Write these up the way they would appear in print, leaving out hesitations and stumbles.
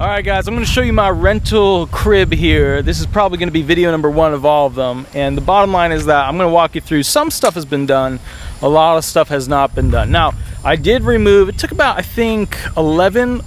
Alright guys, I'm going to show you my rental crib here. This is probably going to be video number 1 of all of them. And the bottom line is that I'm going to walk you through some stuff has been done, a lot of stuff has not been done. Now, I did remove, it took about, I think, 11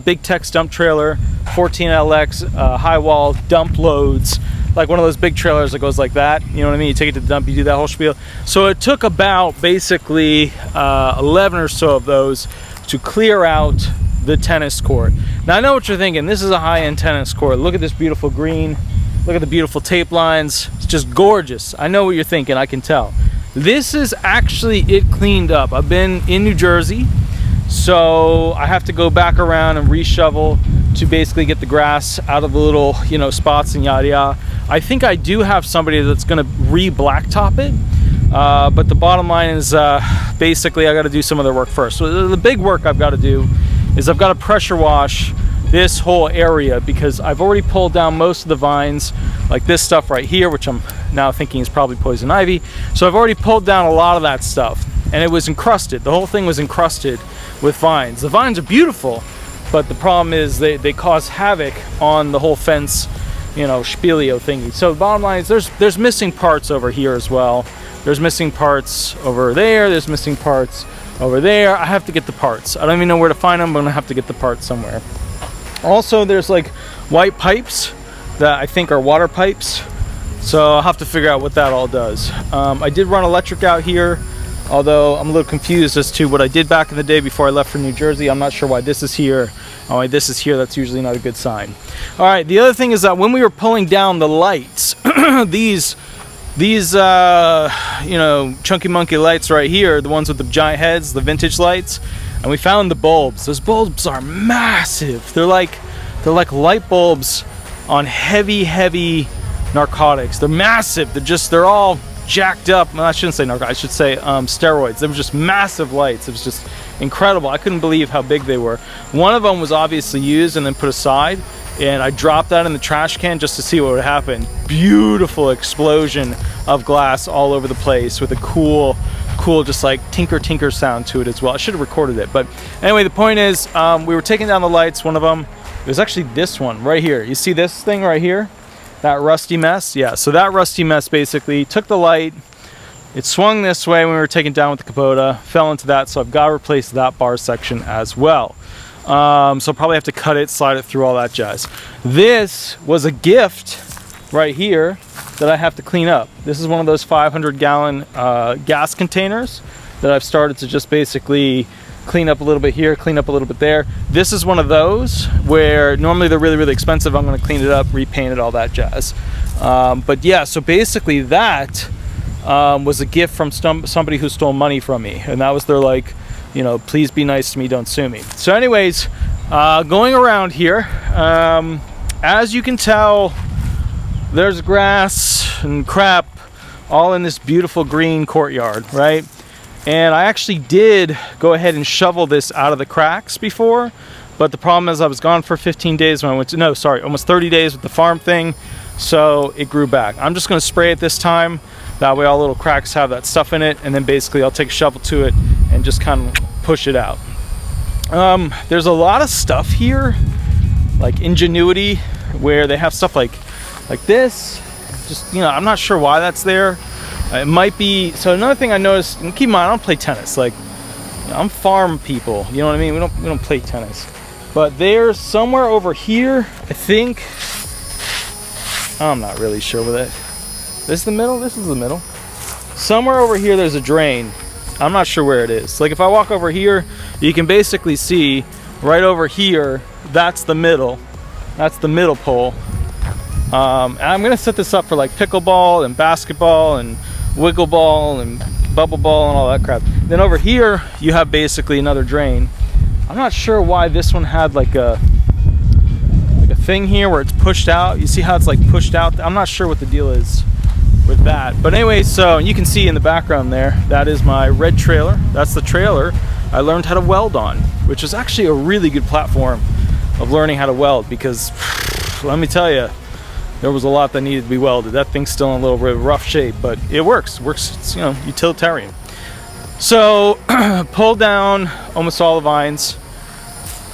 big Tex dump trailer, 14LX, high wall dump loads, like one of those big trailers that goes like that. You know what I mean? You take it to the dump, you do that whole spiel. So it took about basically 11 or so of those to clear out the tennis court. Now I know what you're thinking, this is a high-end tennis court. Look at this beautiful green, look at the beautiful tape lines, it's just gorgeous. I know what you're thinking, I can tell. This is actually it cleaned up. I've been in New Jersey, so I have to go back around and reshovel to basically get the grass out of the little, you know, spots and yada yada. I think I do have somebody that's gonna re-blacktop it, but the bottom line is basically I gotta do some other work first. So the big work I've gotta do is I've got to pressure wash this whole area because I've already pulled down most of the vines, like this stuff right here, which I'm now thinking is probably poison ivy. So I've already pulled down a lot of that stuff, and it was encrusted. The whole thing was encrusted with vines. The vines are beautiful, but the problem is they cause havoc on the whole fence, you know, spielio thingy. So the bottom line is there's missing parts over here as well. There's missing parts over there. There's missing parts over there. I have to get the parts. I don't even know where to find them, but I'm gonna have to get the parts somewhere. Also, there's like white pipes that I think are water pipes, so I'll have to figure out what that all does. I did run electric out here, although I'm a little confused as to what I did back in the day before I left for New Jersey. I'm not sure why this is here. Oh, why this is here, that's usually not a good sign. All right, the other thing is that when we were pulling down the lights, these you know, chunky monkey lights right here, the ones with the giant heads, the vintage lights, and we found the bulbs. Those bulbs are massive. They're like light bulbs on heavy narcotics. They're massive. They're all jacked up. Well, I shouldn't say narcotics, I should say steroids. They were just massive lights. It was just incredible. I couldn't believe how big they were. One of them was obviously used and then put aside, and I dropped that in the trash can just to see what would happen. Beautiful explosion of glass all over the place with a cool just like tinker sound to it as well. I should have recorded it, but anyway, the point is we were taking down the lights. One of them, it was actually this one right here. You see this thing right here, that rusty mess? Yeah, so that rusty mess basically took the light, it swung this way when we were taking down with the Kubota, fell into that, so I've got to replace that bar section as well. So I'll probably have to cut it, slide it through, all that jazz. This was a gift right here that I have to clean up. This is one of those 500-gallon gas containers that I've started to just basically clean up a little bit here, clean up a little bit there. This is one of those where normally they're really expensive. I'm going to clean it up, repaint it, all that jazz. But yeah, so basically that was a gift from somebody who stole money from me, and that was their, like, you know, please be nice to me, don't sue me. So anyways, going around here, as you can tell, there's grass and crap all in this beautiful green courtyard, right? And I actually did go ahead and shovel this out of the cracks before, but the problem is I was gone for 15 days when I went to, no, sorry, almost 30 days with the farm thing, so it grew back. I'm just gonna spray it this time. That way all little cracks have that stuff in it, and then basically I'll take a shovel to it and just kind of push it out. There's a lot of stuff here, like Ingenuity, where they have stuff like this. Just, you know, I'm not sure why that's there. It might be, so another thing I noticed, and keep in mind, I don't play tennis. Like, you know, I'm farm people, you know what I mean? We don't play tennis. But there's somewhere over here, I think, I'm not really sure with it. This is the middle? This is the middle. Somewhere over here there's a drain. I'm not sure where it is. Like if I walk over here, you can basically see right over here, that's the middle. That's the middle pole. And I'm gonna set this up for like pickleball and basketball and wiggle ball and bubble ball and all that crap. Then over here, you have basically another drain. I'm not sure why this one had like a thing here where it's pushed out. You see how it's like pushed out? I'm not sure what the deal is with that. But anyway, so you can see in the background there, that is my red trailer. That's the trailer I learned how to weld on, which is actually a really good platform of learning how to weld, because let me tell you, there was a lot that needed to be welded. That thing's still in a little bit of rough shape, but it works. It's, you know, utilitarian. So pulled down almost all the vines.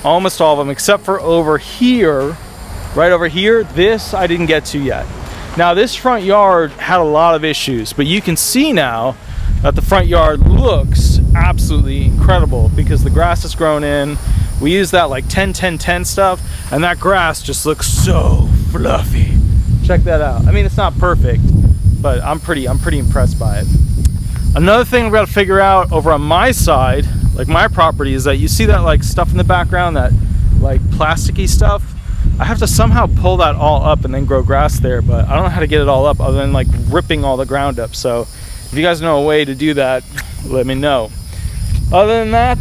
Almost all of them, except for over here, right over here. This I didn't get to yet. Now this front yard had a lot of issues, but you can see now that the front yard looks absolutely incredible because the grass has grown in. We use that like 10-10-10 stuff, and that grass just looks so fluffy. Check that out. I mean, it's not perfect, but I'm pretty impressed by it. Another thing I've got to figure out over on my side, like my property, is that you see that like stuff in the background, that like plasticky stuff. I have to somehow pull that all up and then grow grass there, but I don't know how to get it all up other than like ripping all the ground up. So if you guys know a way to do that, let me know. Other than that,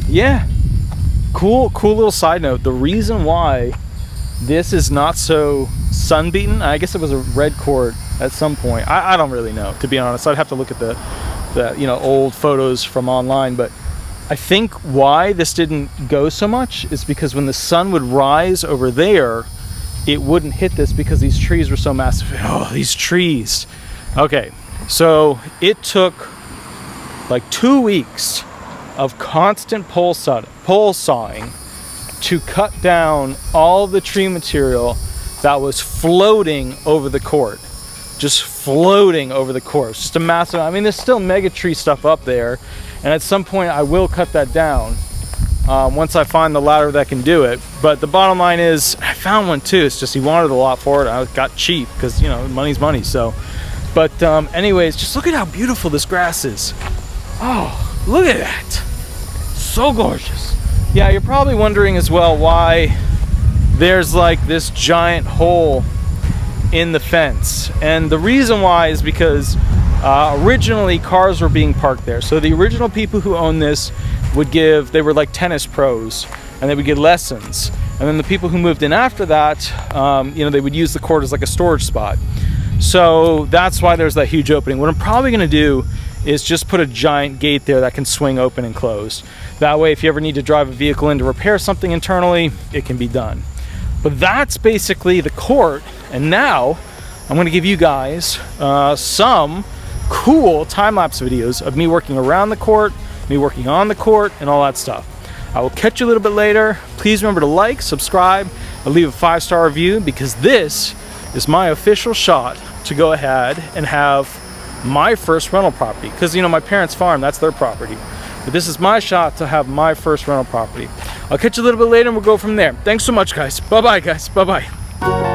yeah, cool little side note. The reason why this is not so sun-beaten, I guess it was a red court at some point. I don't really know, to be honest. I'd have to look at the you know, old photos from online, but I think why this didn't go so much is because when the sun would rise over there, it wouldn't hit this because these trees were so massive. Oh, these trees. Okay, so it took like 2 weeks of constant pole sawing to cut down all the tree material that was floating over the court. Just floating over the court. It's just a massive, I mean, there's still mega tree stuff up there, and at some point I will cut that down once I find the ladder that can do it. But the bottom line is, I found one too. It's just he wanted a lot for it. I got cheap because, you know, money's money. So, but anyways, just look at how beautiful this grass is. Oh, look at that. So gorgeous. Yeah, you're probably wondering as well why there's like this giant hole in the fence, and the reason why is because originally cars were being parked there. So the original people who owned this they were like tennis pros, and they would get lessons. And then the people who moved in after that, you know, they would use the court as like a storage spot. So that's why there's that huge opening. What I'm probably going to do is just put a giant gate there that can swing open and closed. That way, if you ever need to drive a vehicle in to repair something internally, it can be done. But that's basically the court. And now I'm going to give you guys some cool time-lapse videos of me working around the court, me working on the court, and all that stuff. I will catch you a little bit later. Please remember to like, subscribe, and leave a 5-star review, because this is my official shot to go ahead and have my first rental property. Because, you know, my parents' farm, that's their property. But this is my shot to have my first rental property. I'll catch you a little bit later and we'll go from there. Thanks so much, guys. Bye-bye, guys. Bye-bye.